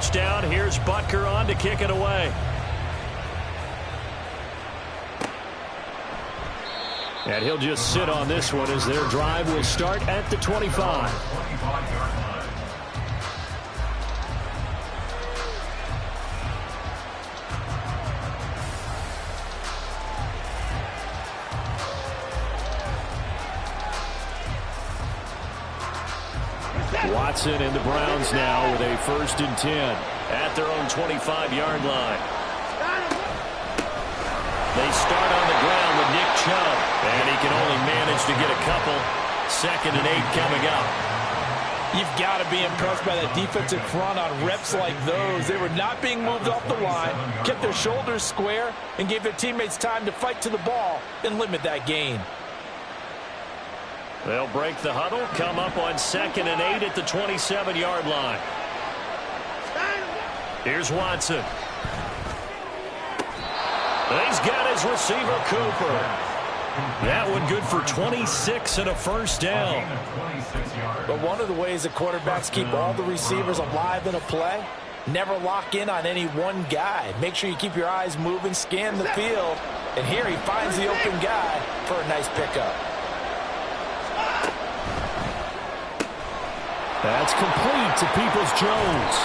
touchdown. Here's Butker on to kick it away. And he'll just sit on this one as their drive will start at the 25. Watson and the Browns now with a 1st and 10 at their own 25-yard line. They start on the ground with Nick Chubb, and he can only manage to get a couple. 2nd and 8 coming up. You've got to be impressed by that defensive front on reps like those. They were not being moved off the line, kept their shoulders square, and gave their teammates time to fight to the ball and limit that gain. They'll break the huddle, come up on 2nd and 8 at the 27-yard line. Here's Watson. He's got his receiver, Cooper. That one good for 26 and a 1st down. But one of the ways that quarterbacks keep all the receivers alive in a play, never lock in on any one guy. Make sure you keep your eyes moving, scan the field. And here he finds the open guy for a nice pickup. That's complete to Peoples-Jones.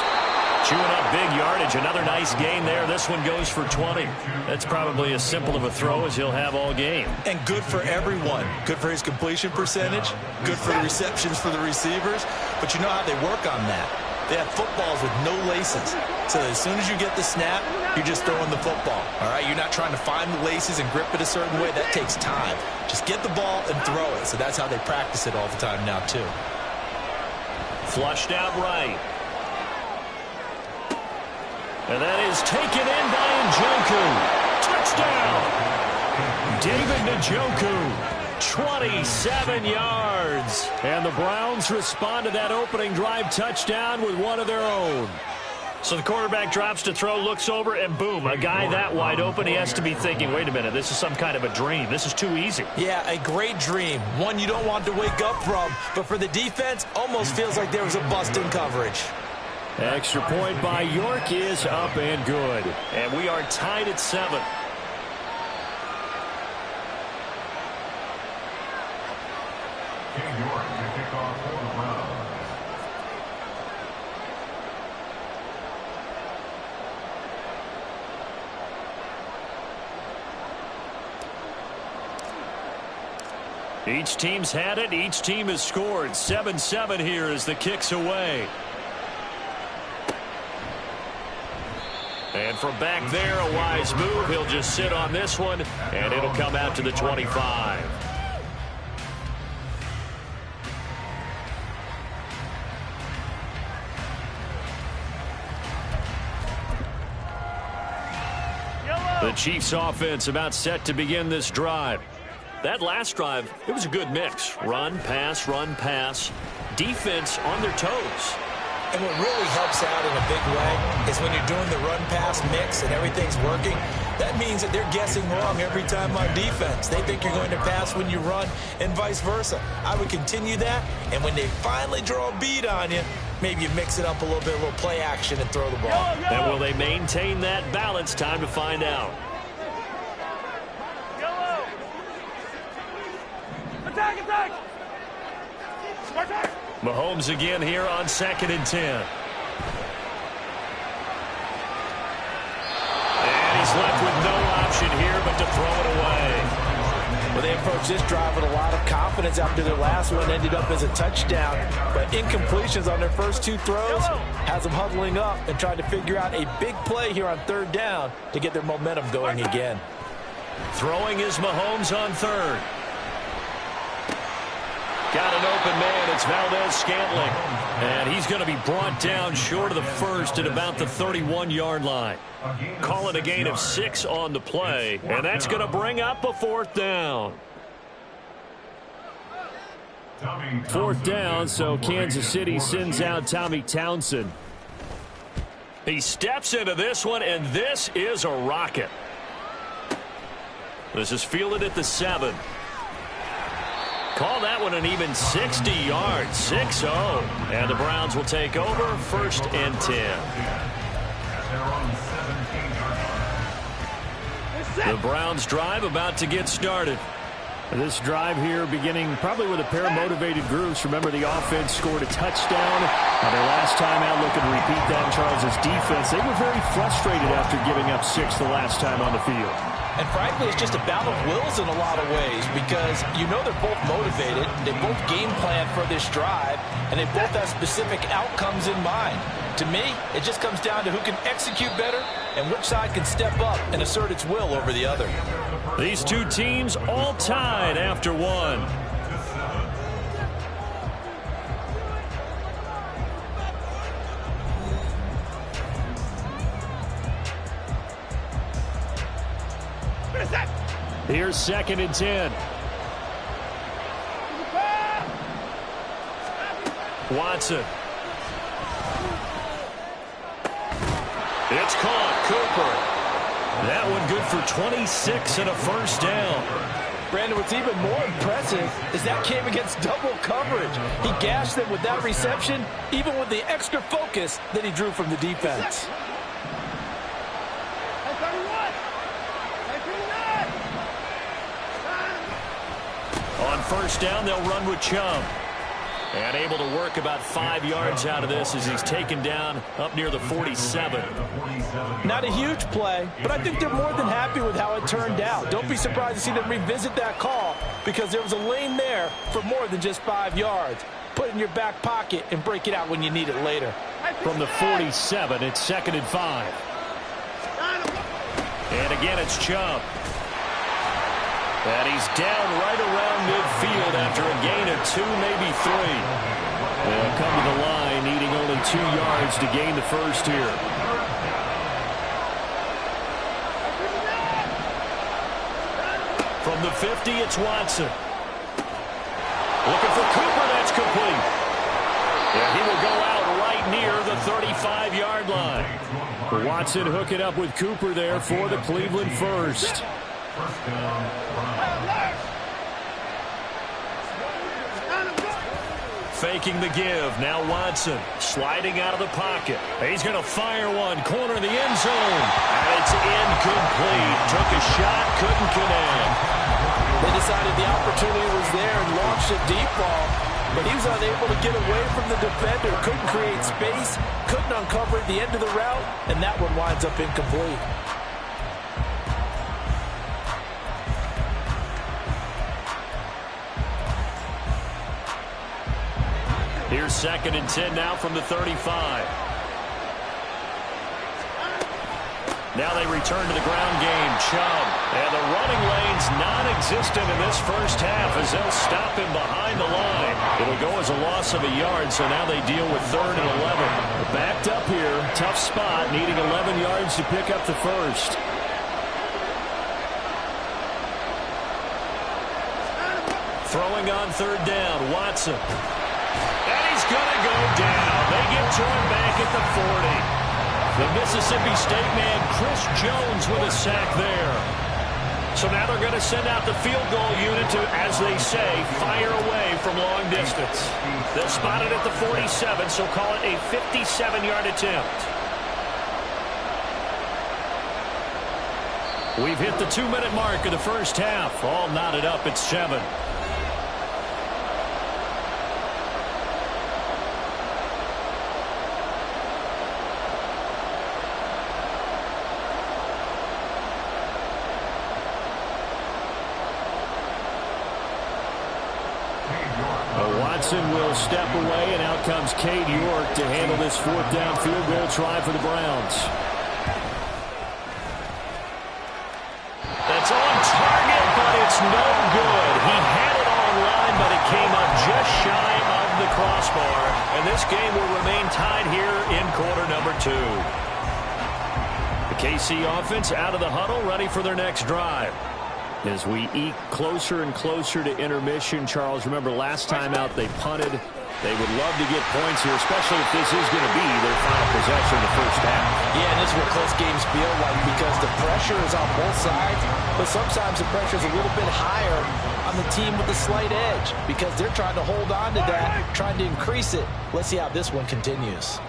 Chewing up big yardage. Another nice gain there. This one goes for 20. That's probably as simple of a throw as he'll have all game. And good for everyone. Good for his completion percentage. Good for the receptions for the receivers. But you know how they work on that. They have footballs with no laces. So as soon as you get the snap, you're just throwing the football. All right? You're not trying to find the laces and grip it a certain way. That takes time. Just get the ball and throw it. So that's how they practice it all the time now, too. Flushed out right. And that is taken in by Njoku. Touchdown. David Njoku. 27 yards. And the Browns respond to that opening drive touchdown with one of their own. So the quarterback drops to throw, looks over, and boom, a guy that wide open. He has to be thinking, wait a minute, this is some kind of a dream. This is too easy. Yeah, a great dream. One you don't want to wake up from. But for the defense, almost feels like there was a bust in coverage. Extra point by York is up and good. And we are tied at 7. York to kick off for the Browns. Each team's had it. Each team has scored. 7-7 here as the kick's away. And from back there, a wise move. He'll just sit on this one, and it'll come out to the 25. The Chiefs offense about set to begin this drive. That last drive, it was a good mix. Run, pass, defense on their toes. And what really helps out in a big way is when you're doing the run-pass mix and everything's working, that means that they're guessing wrong every time on defense. They think you're going to pass when you run and vice versa. I would continue that, and when they finally draw a bead on you, maybe you mix it up a little bit, a little play action, and throw the ball. And will they maintain that balance? Time to find out. Attack! Mahomes again here on 2nd and 10. And he's left with no option here but to throw it away. Well, they approached this drive with a lot of confidence after their last one ended up as a touchdown. But incompletions on their first 2 throws has them huddling up and trying to figure out a big play here on 3rd down to get their momentum going again. Throwing is Mahomes on 3rd. Got an open man. It's Valdez-Scantling. And he's going to be brought down short of the first at about the 31-yard line. Call it a gain of 6 on the play. And that's going to bring up a 4th down. 4th down, so Kansas City sends out Tommy Townsend. He steps into this one, and this is a rocket. This is fielded at the 7. Call that one an even 60 yards, 6-0. And the Browns will take over 1st and 10. The Browns drive about to get started. This drive here beginning probably with a pair of motivated groups. Remember, the offense scored a touchdown on their last time out. Looking to repeat that in Charles's defense. They were very frustrated after giving up 6 the last time on the field. And frankly, it's just a battle of wills in a lot of ways because you know they're both motivated. They both game plan for this drive, and they both have specific outcomes in mind. To me, it just comes down to who can execute better and which side can step up and assert its will over the other. These two teams all tied after one. Here's 2nd and 10. Watson. It's caught. Cooper. That one good for 26 and a first down. Brandon, what's even more impressive is that came against double coverage. He gashed them with that reception, even with the extra focus that he drew from the defense. On first down, they'll run with Chubb. And able to work about 5 yards out of this as he's taken down up near the 47. Not a huge play, but I think they're more than happy with how it turned out. Don't be surprised to see them revisit that call because there was a lane there for more than just 5 yards. Put it in your back pocket and break it out when you need it later. From the 47, it's 2nd and 5. And again, it's Chubb. And he's down right around midfield after a gain of 2, maybe 3. They'll come to the line, needing only 2 yards to gain the first here. From the 50, it's Watson. Looking for Cooper, that's complete. And he will go out right near the 35-yard line. Watson hooking up with Cooper there for the Cleveland first. Faking the give. Now Watson sliding out of the pocket. He's going to fire one. Corner of the end zone. And it's incomplete. Took a shot, couldn't connect. They decided the opportunity was there and launched a deep ball, but he was unable to get away from the defender. Couldn't create space, couldn't uncover at the end of the route, and that one winds up incomplete. Here's 2nd and 10 now from the 35. Now they return to the ground game. Chubb. And the running lane's non-existent in this first half as they'll stop him behind the line. It'll go as a loss of a yard, so now they deal with 3rd and 11. Backed up here. Tough spot, needing 11 yards to pick up the first. Throwing on 3rd down. Watson. And he's going to go down. They get to him back at the 40. The Mississippi State man, Chris Jones, with a sack there. So now they're going to send out the field goal unit to, as they say, fire away from long distance. They'll spot it at the 47, so call it a 57-yard attempt. We've hit the 2-minute mark of the first half. All knotted up at 7. Watson will step away, and out comes Cade York to handle this 4th down field goal try for the Browns. That's on target, but it's no good. He had it on line, but it came up just shy of the crossbar. And this game will remain tied here in quarter number 2. The KC offense out of the huddle, ready for their next drive. As we eke closer and closer to intermission, Charles, remember last time out they punted. They would love to get points here, especially if this is going to be their final possession in the first half. Yeah, and this is what close games feel like because the pressure is on both sides, but sometimes the pressure is a little bit higher on the team with the slight edge because they're trying to hold on to that, trying to increase it. Let's see how this one continues.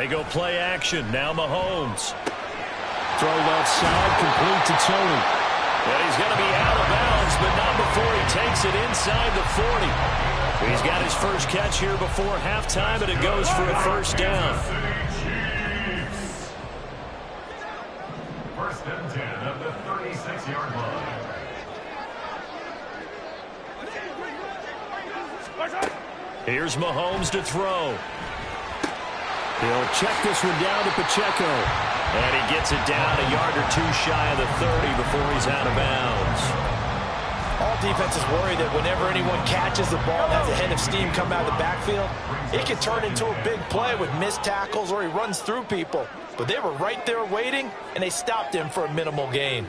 They go play action. Now Mahomes. Throw left side, complete to Tony. And he's going to be out of bounds, but not before he takes it inside the 40. He's got his first catch here before halftime, and it goes for a first down. First and 10 at the 36-yard line. Here's Mahomes to throw. He'll check this one down to Pacheco. And he gets it down a yard or two shy of the 30 before he's out of bounds. All defenses worry that whenever anyone catches the ball and has a head of steam come out of the backfield, it can turn into a big play with missed tackles or he runs through people. But they were right there waiting, and they stopped him for a minimal gain.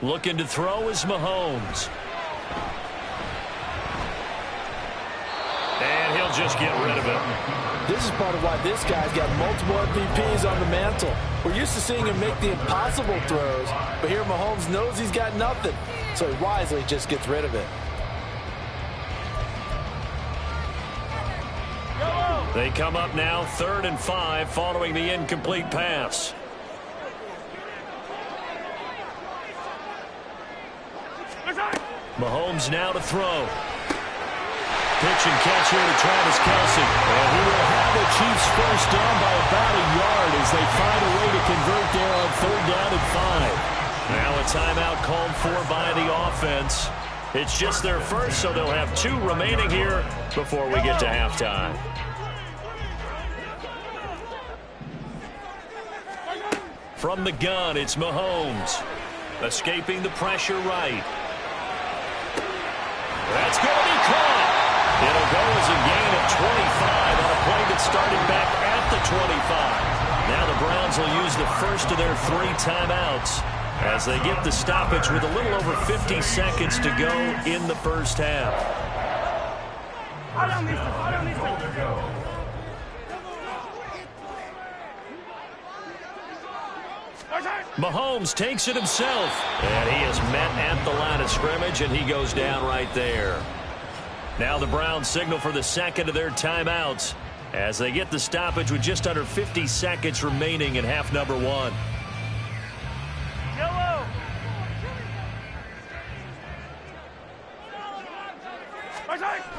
Looking to throw is Mahomes. And he'll just get rid of it. This is part of why this guy's got multiple MVPs on the mantle. We're used to seeing him make the impossible throws, but here Mahomes knows he's got nothing, so he wisely just gets rid of it. They come up now 3rd and 5 following the incomplete pass. Mahomes now to throw. Pitch and catch here to Travis Kelce. And he will have the Chiefs first down by about a yard as they find a way to convert there on 3rd down and 5. Now a timeout called for by the offense. It's just their first, so they'll have 2 remaining here before we get to halftime. From the gun, it's Mahomes. Escaping the pressure right. That's going to be caught. It'll go as a gain of 25 on a play that started back at the 25. Now the Browns will use the first of their 3 timeouts as they get the stoppage with a little over 50 seconds to go in the first half. Mahomes takes it himself, and he is met at the line of scrimmage, and he goes down right there. Now the Browns signal for the second of their timeouts as they get the stoppage with just under 50 seconds remaining in half number 1.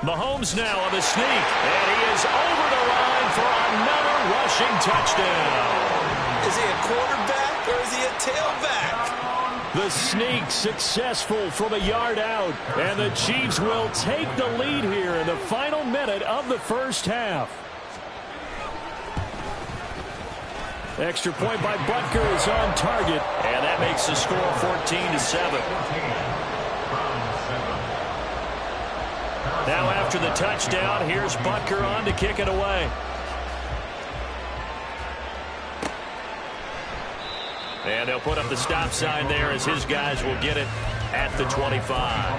Mahomes now on the sneak, and he is over the line for another rushing touchdown. Is he a quarterback or is he a tailback? The sneak successful from a yard out, and the Chiefs will take the lead here in the final minute of the first half. Extra point by Butker is on target, and that makes the score 14-7. Now after the touchdown, here's Butker on to kick it away. And they'll put up the stop sign there as his guys will get it at the 25.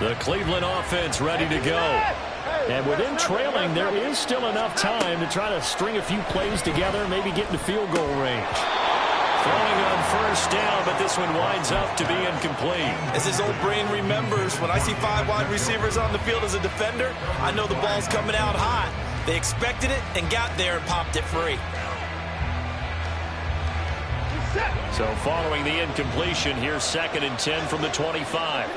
The Cleveland offense ready to go. And within trailing, there is still enough time to try to string a few plays together, maybe get into field goal range. Throwing on first down, but this one winds up to be incomplete. As his old brain remembers, when I see 5 wide receivers on the field as a defender, I know the ball's coming out hot. They expected it and got there and popped it free. So following the incompletion, here's 2nd and 10 from the 25.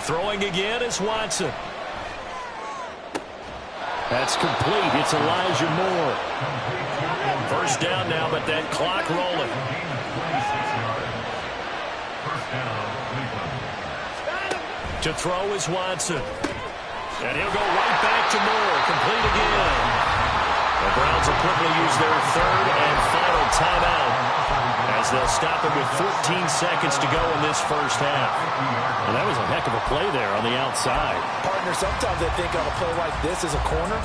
Throwing again is Watson. That's complete. It's Elijah Moore. First down now, but that clock rolling. To throw is Watson. And he'll go right back to Moore. Complete again. The Browns will quickly use their 3rd and final timeout as they'll stop it with 14 seconds to go in this first half. And that was a heck of a play there on the outside. Partner, sometimes I think on a play like this as a corner,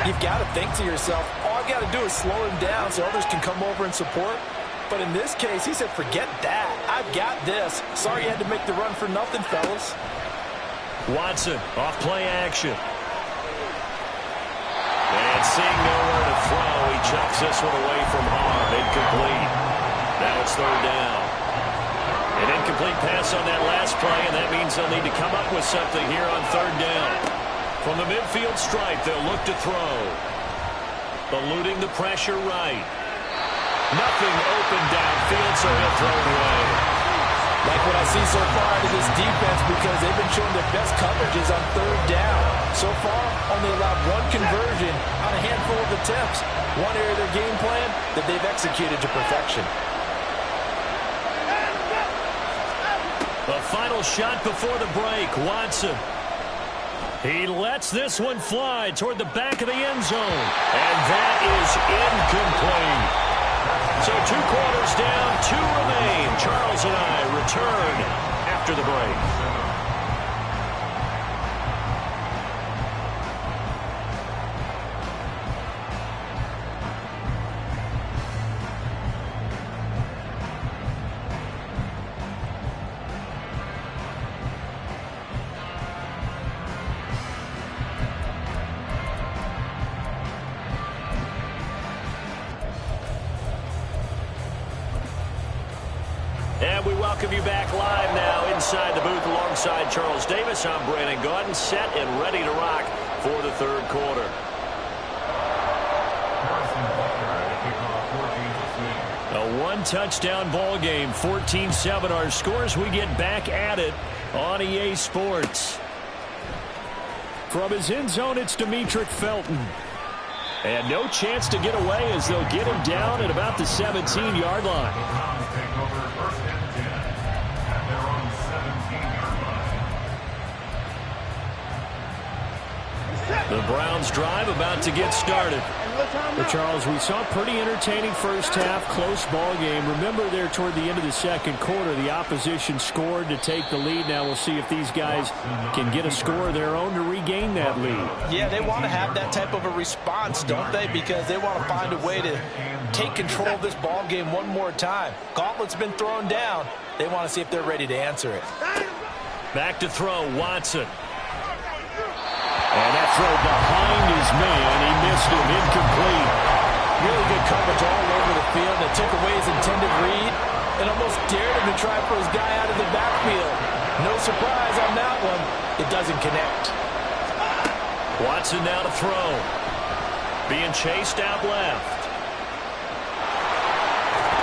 you've got to think to yourself, all I've got to do is slow him down so others can come over and support. But in this case, he said, forget that. I've got this. Sorry you had to make the run for nothing, fellas. Watson off play action. And seeing nowhere to throw, he chucks this one away from harm. Incomplete. Now it's third down. An incomplete pass on that last play, and that means they'll need to come up with something here on third down. From the midfield stripe, they'll look to throw. Eluding the pressure right. Nothing open downfield, so he'll throw it away. Like what I see so far out of this defense, because they've been showing their best coverages on third down. So far, only allowed one conversion on a handful of attempts. One area of their game plan that they've executed to perfection. The final shot before the break, Watson. He lets this one fly toward the back of the end zone. And that is incomplete. So 2 quarters down, 2 remain. Charles and I return after the break. And we welcome you back live now inside the booth alongside Charles Davis. I'm Brandon Gaudin, set and ready to rock for the third quarter. A 1-touchdown ball game, 14-7 our scores. We get back at it on EA Sports. From his end zone, it's Demetric Felton. And no chance to get away as they'll get him down at about the 17-yard line. The Browns drive about to get started. Well, Charles, we saw a pretty entertaining first half, close ball game. Remember there toward the end of the second quarter, the opposition scored to take the lead. Now we'll see if these guys can get a score of their own to regain that lead. Yeah, they want to have that type of a response, don't they? Because they want to find a way to take control of this ball game one more time. Gauntlet's been thrown down. They want to see if they're ready to answer it. Back to throw, Watson. And that throw behind his man, he missed him, incomplete. Really good coverage all over the field. It took away his intended read and almost dared him to try for his guy out of the backfield. No surprise on that one. It doesn't connect. Watson now to throw. Being chased out left.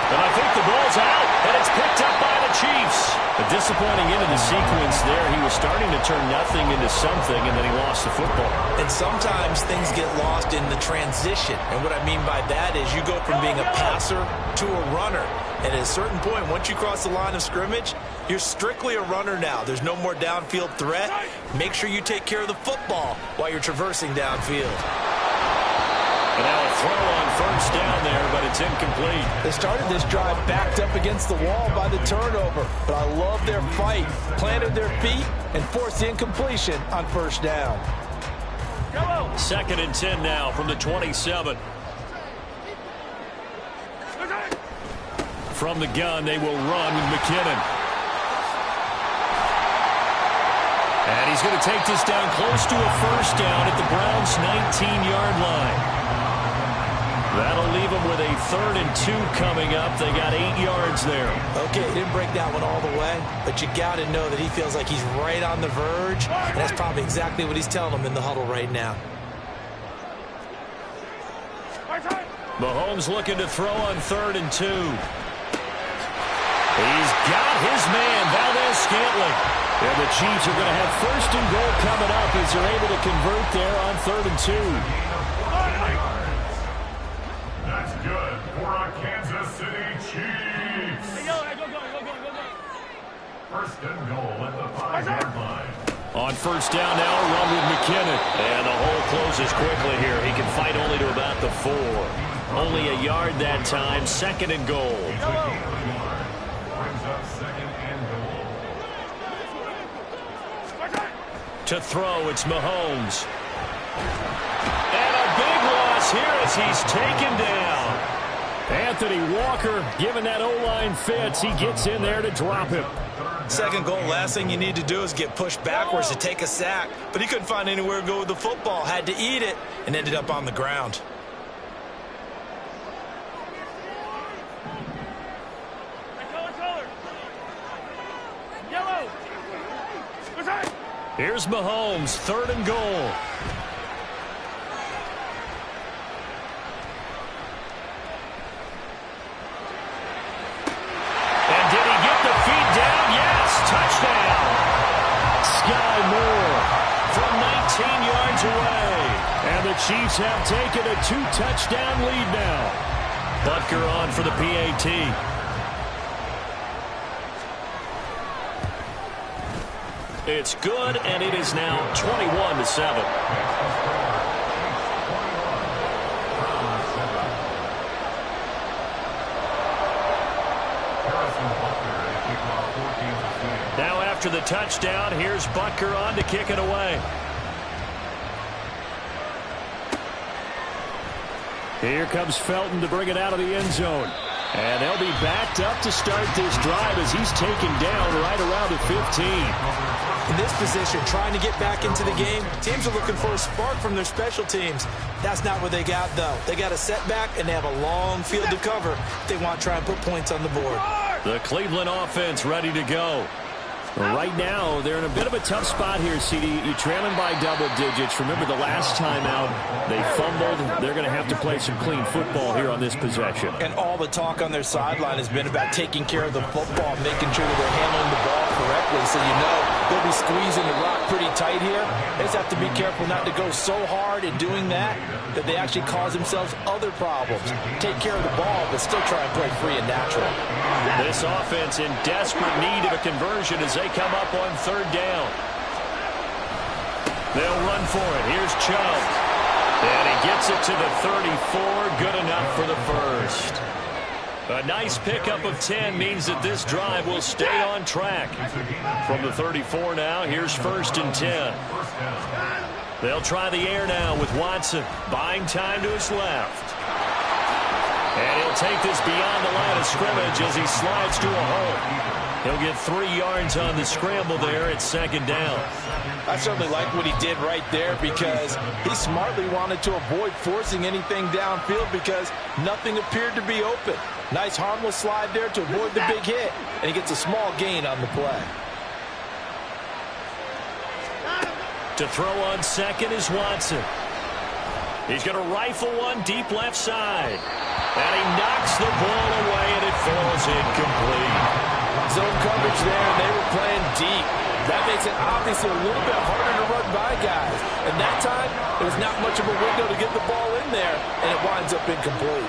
And I think the ball's out, and it's picked up by the Chiefs. A disappointing end of the sequence there. He was starting to turn nothing into something, and then he lost the football. And sometimes things get lost in the transition. And what I mean by that is you go from being a passer to a runner. And at a certain point, once you cross the line of scrimmage, you're strictly a runner now. There's no more downfield threat. Make sure you take care of the football while you're traversing downfield. And now a throw on first down there, but it's incomplete. They started this drive backed up against the wall by the turnover, but I love their fight. Planted their feet and forced the incompletion on first down. 2nd and 10 now from the 27. From the gun, they will run with McKinnon. And he's going to take this down close to a first down at the Browns' 19-yard line. That'll leave them with a 3rd and 2 coming up. They got 8 yards there. Okay, didn't break that one all the way, but you got to know that he feels like he's right on the verge, and that's probably exactly what he's telling them in the huddle right now. Mahomes looking to throw on 3rd and 2. He's got his man, Valdez-Scantling. And the Chiefs are going to have 1st and goal coming up as they're able to convert there on 3rd and 2. That's good for our Kansas City Chiefs. First and goal at the 5-yard line. On first down now, a run with McKinnon. And the hole closes quickly here. He can fight only to about the 4. Only a yard that time. 2nd and goal. Brings up 2nd and goal. To throw, it's Mahomes. And a big loss here as he's taken down. Anthony Walker, given that O-line fits, he gets in there to drop him. Second goal, last thing you need to do is get pushed backwards to take a sack. But he couldn't find anywhere to go with the football. Had to eat it and ended up on the ground. Here's Mahomes, 3rd and goal. And did he get the feet down? Yes, touchdown. Sky Moore from 19 yards away. And the Chiefs have taken a 2-touchdown lead now. Butker on for the PAT. It's good, and it is now 21-7. Now after the touchdown, here's Butker on to kick it away. Here comes Felton to bring it out of the end zone. And they'll be backed up to start this drive as he's taken down right around the 15. In this position, trying to get back into the game, teams are looking for a spark from their special teams. That's not what they got, though. They got a setback, and they have a long field to cover if they want to try and put points on the board. The Cleveland offense ready to go. Right now, they're in a bit of a tough spot here, CD. You're trailing by double digits. Remember the last time out, they fumbled. They're going to have to play some clean football here on this possession. And all the talk on their sideline has been about taking care of the football, making sure that they're handling the ball correctly. So you know they'll be squeezing the rock pretty tight here. They just have to be careful not to go so hard in doing that they actually cause themselves other problems. Take care of the ball, but still try and play free and natural. This offense in desperate need of a conversion as they come up on 3rd down. They'll run for it. Here's Chubb. And he gets it to the 34. Good enough for the first. A nice pickup of 10 means that this drive will stay on track. From the 34 now, here's 1st and 10. They'll try the air now with Watson. Buying time to his left. And he'll take this beyond the line of scrimmage as he slides to a hole. He'll get 3 yards on the scramble there at 2nd down. I certainly like what he did right there because he smartly wanted to avoid forcing anything downfield because nothing appeared to be open. Nice harmless slide there to avoid the big hit, and he gets a small gain on the play. To throw on 2nd is Watson. He's going to rifle one deep left side. And he knocks the ball away, and it falls incomplete. Zone coverage there, and they were playing deep. That makes it obviously a little bit harder to run by guys. And that time, there's not much of a window to get the ball in there, and it winds up incomplete.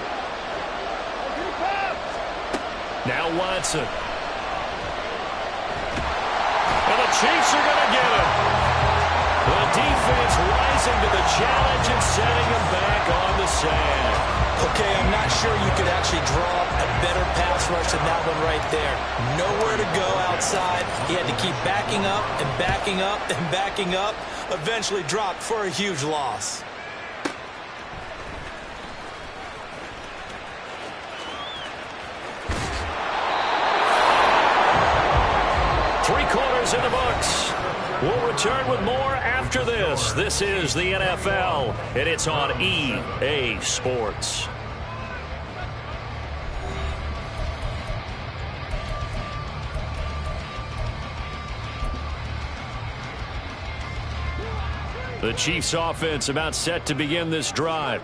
Now Watson. And the Chiefs are going to get him. The defense rising to the challenge and setting him back on the sand. Okay, I'm not sure you could actually draw up a better pass rush than that one right there. Nowhere to go outside. He had to keep backing up and backing up and backing up. Eventually dropped for a huge loss. Three-quarters in the books. We'll return with more after this. This is the NFL, and it's on EA Sports. The Chiefs offense about set to begin this drive.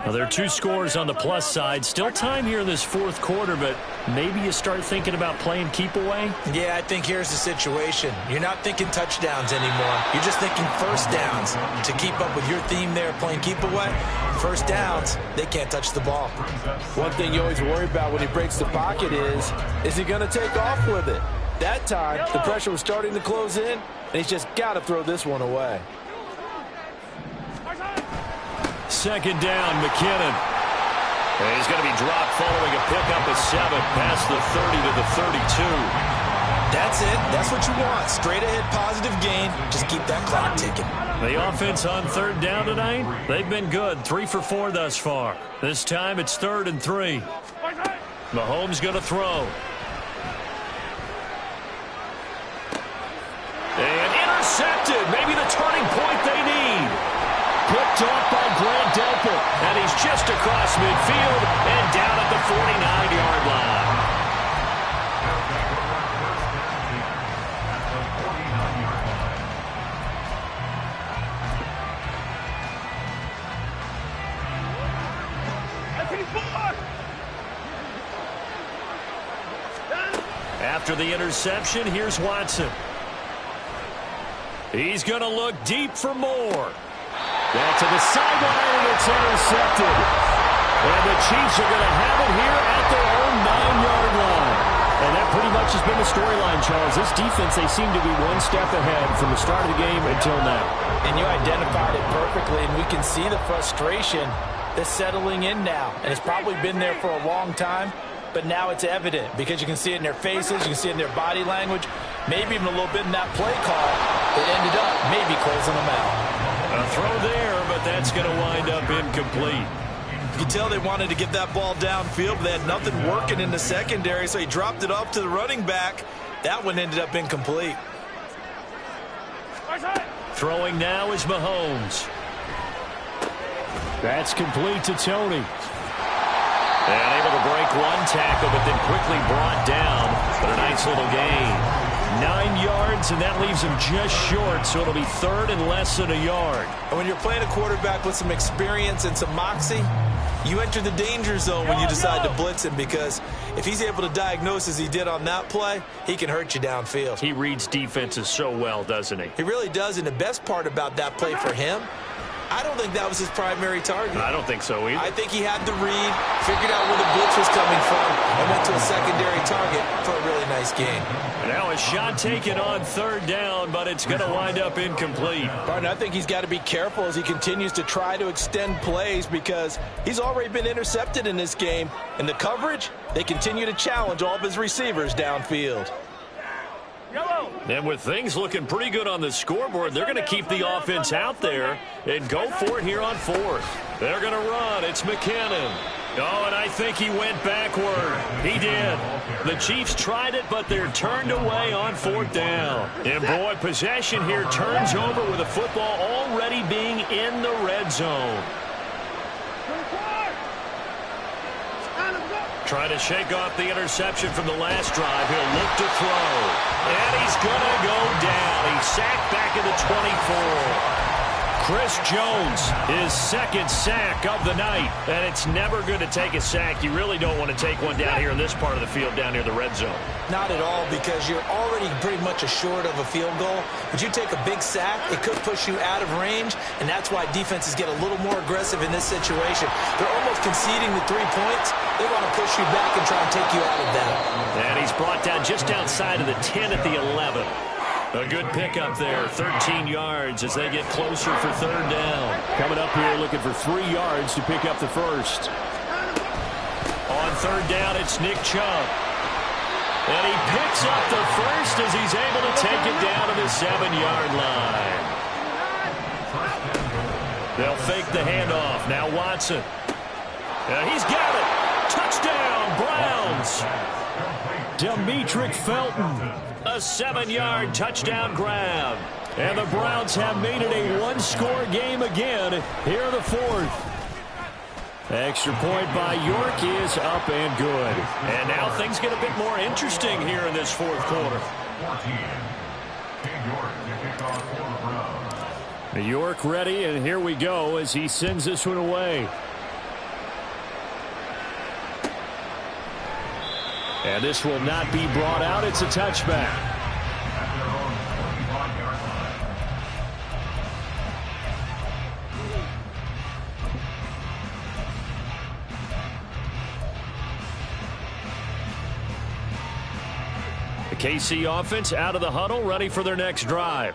Now, there are 2 scores on the plus side. Still time here in this 4th quarter, but maybe you start thinking about playing keep away? Yeah, I think here's the situation. You're not thinking touchdowns anymore. You're just thinking first downs. To keep up with your theme there, playing keep away, first downs, they can't touch the ball. One thing you always worry about when he breaks the pocket is he going to take off with it? That time, the pressure was starting to close in, and he's just got to throw this one away. 2nd down, McKinnon. And he's going to be dropped following a pickup of 7 past the 30 to the 32. That's it. That's what you want. Straight ahead positive gain. Just keep that clock ticking. The offense on 3rd down tonight, they've been good. 3 for 4 thus far. This time it's 3rd and 3. Mahomes going to throw. intercepted. Maybe the turning point they need. Picked off by Grant Delpit. And he's just across midfield and down at the 49-yard line. After the interception, here's Watson. He's going to look deep for more. Back to the sideline, and it's intercepted. And the Chiefs are going to have it here at their own 9-yard line. And that pretty much has been the storyline, Charles. This defense, they seem to be one step ahead from the start of the game until now. And you identified it perfectly, and we can see the frustration that's settling in now. And it's probably been there for a long time, but now it's evident because you can see it in their faces, you can see it in their body language, maybe even a little bit in that play call that ended up maybe closing them out. A throw there, but that's going to wind up incomplete. You can tell they wanted to get that ball downfield, but they had nothing working in the secondary, so he dropped it off to the running back. That one ended up incomplete. Throwing now is Mahomes. That's complete to Tony. And able to break one tackle, but then quickly brought down. But a nice little gain. 9 yards, and that leaves him just short, so it'll be third and less than a yard. And when you're playing a quarterback with some experience and some moxie, you enter the danger zone when you decide to blitz him, because if he's able to diagnose as he did on that play, he can hurt you downfield. He reads defenses so well, doesn't he? He really does, and the best part about that play for him, I don't think that was his primary target. I don't think so either. I think he had the read, figured out where the blitz was coming from, and went to a secondary target for a really nice gain. Now a shot taken on third down, but it's going to wind up incomplete. Partner, I think he's got to be careful as he continues to try to extend plays, because he's already been intercepted in this game. And the coverage, they continue to challenge all of his receivers downfield. And with things looking pretty good on the scoreboard, they're going to keep the offense out there and go for it here on fourth. They're going to run. It's McKinnon. Oh, and I think he went backward. He did. The Chiefs tried it, but they're turned away on fourth down. And, boy, possession here turns over with the football already being in the red zone. Trying to shake off the interception from the last drive. He'll look to throw. And he's going to go down. He's sacked back at the 24. Chris Jones, his second sack of the night. And it's never good to take a sack. You really don't want to take one down here in this part of the field, down near the red zone. Not at all, because you're already pretty much assured of a field goal. But you take a big sack, it could push you out of range, and that's why defenses get a little more aggressive in this situation. They're almost conceding the 3 points. They want to push you back and try and take you out of that. And he's brought down just outside of the 10 at the 11. A good pickup there, 13 yards as they get closer for third down. Coming up here looking for 3 yards to pick up the first. On third down, it's Nick Chubb. And he picks up the first as he's able to take it down to the 7-yard line. They'll fake the handoff. Now Watson. He's got it. Touchdown, Browns. Demetric Felton. A 7-yard touchdown grab. And the Browns have made it a one-score game again here in the fourth. Extra point by York is up and good. And now things get a bit more interesting here in this fourth quarter. York ready, and here we go as he sends this one away. And this will not be brought out. It's a touchback. The KC offense out of the huddle, ready for their next drive.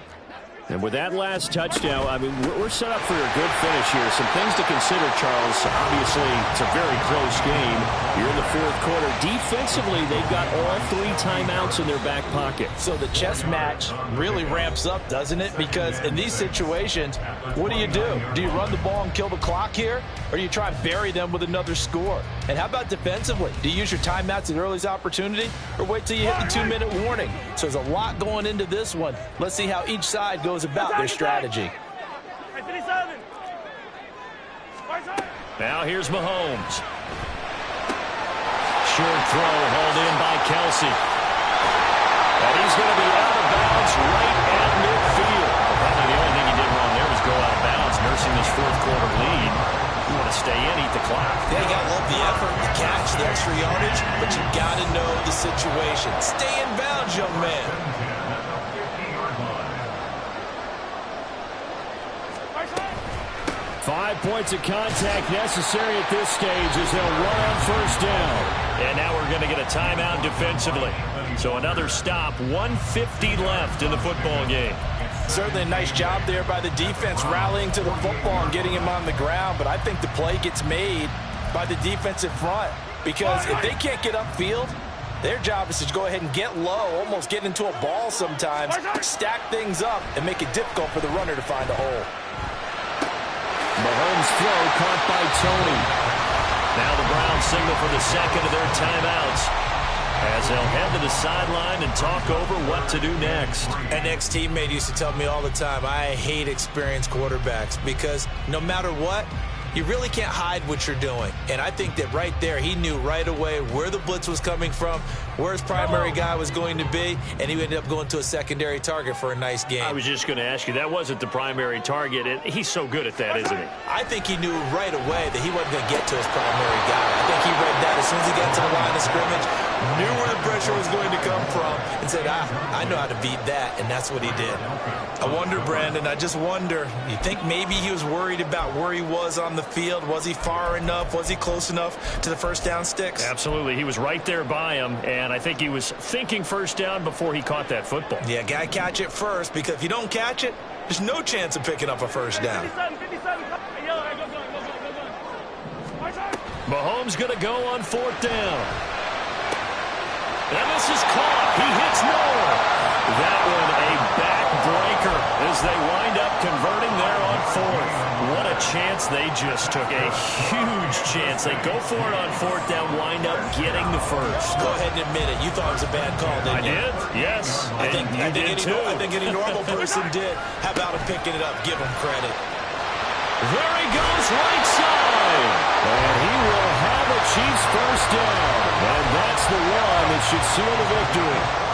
And with that last touchdown, I mean, we're set up for a good finish here. Some things to consider, Charles. Obviously, it's a very close game. You're in the fourth quarter. Defensively, they've got all 3 timeouts in their back pocket. So the chess match really ramps up, doesn't it? Because in these situations, what do? Do you run the ball and kill the clock here? Or do you try and bury them with another score? And how about defensively? Do you use your timeouts at earliest opportunity or wait till you hit the 2-minute warning? So there's a lot going into this one. Let's see how each side goes about their strategy. Now here's Mahomes. Short throw hauled in by Kelsey. And he's going to be out of bounds right at midfield. Probably the only thing he did wrong there was go out of bounds, nursing this fourth quarter lead. You want to stay in, eat the clock. Yeah, you got to love the effort, the catch, the extra yardage, but you got to know the situation. Stay in bounds, young man. Five points of contact necessary at this stage as they'll run on first down. And now we're going to get a timeout defensively. So another stop, 1:50 left in the football game. Certainly a nice job there by the defense rallying to the football and getting him on the ground, but I think the play gets made by the defensive front because if they can't get upfield, their job is to go ahead and get low, almost get into a ball sometimes, stack things up, and make it difficult for the runner to find a hole. Mahomes' throw caught by Tony. Now the Browns signal for the second of their timeouts as they'll head to the sideline and talk over what to do next. An ex-teammate used to tell me all the time, I hate experienced quarterbacks because no matter what, you really can't hide what you're doing. And I think that right there, he knew right away where the blitz was coming from, where his primary guy was going to be, and he ended up going to a secondary target for a nice game. I was just going to ask you, that wasn't the primary target. He's so good at that, isn't he? I think he knew right away that he wasn't going to get to his primary guy. I think he read that as soon as he got to the line of scrimmage, knew where the pressure was going to come from, and said, I know how to beat that, and that's what he did. I wonder, Brandon, I just wonder, you think maybe he was worried about where he was on the field? Was he far enough? Was he close enough to the first down sticks? Absolutely. He was right there by him, and I think he was thinking first down before he caught that football. Yeah, got to catch it first, because if you don't catch it, there's no chance of picking up a first down. Mahomes going to go on fourth down. And this is caught. He hits Noah. That one a backbreaker as they wind up converting there on fourth. What a chance they just took. A huge chance. They go for it on fourth down, wind up getting the first. Go ahead and admit it. You thought it was a bad call, didn't you? I did, yes. I think any normal person did. How about him picking it up? Give him credit. There he goes, right side. And he will have a Chiefs first down. And that's the one that should seal the victory.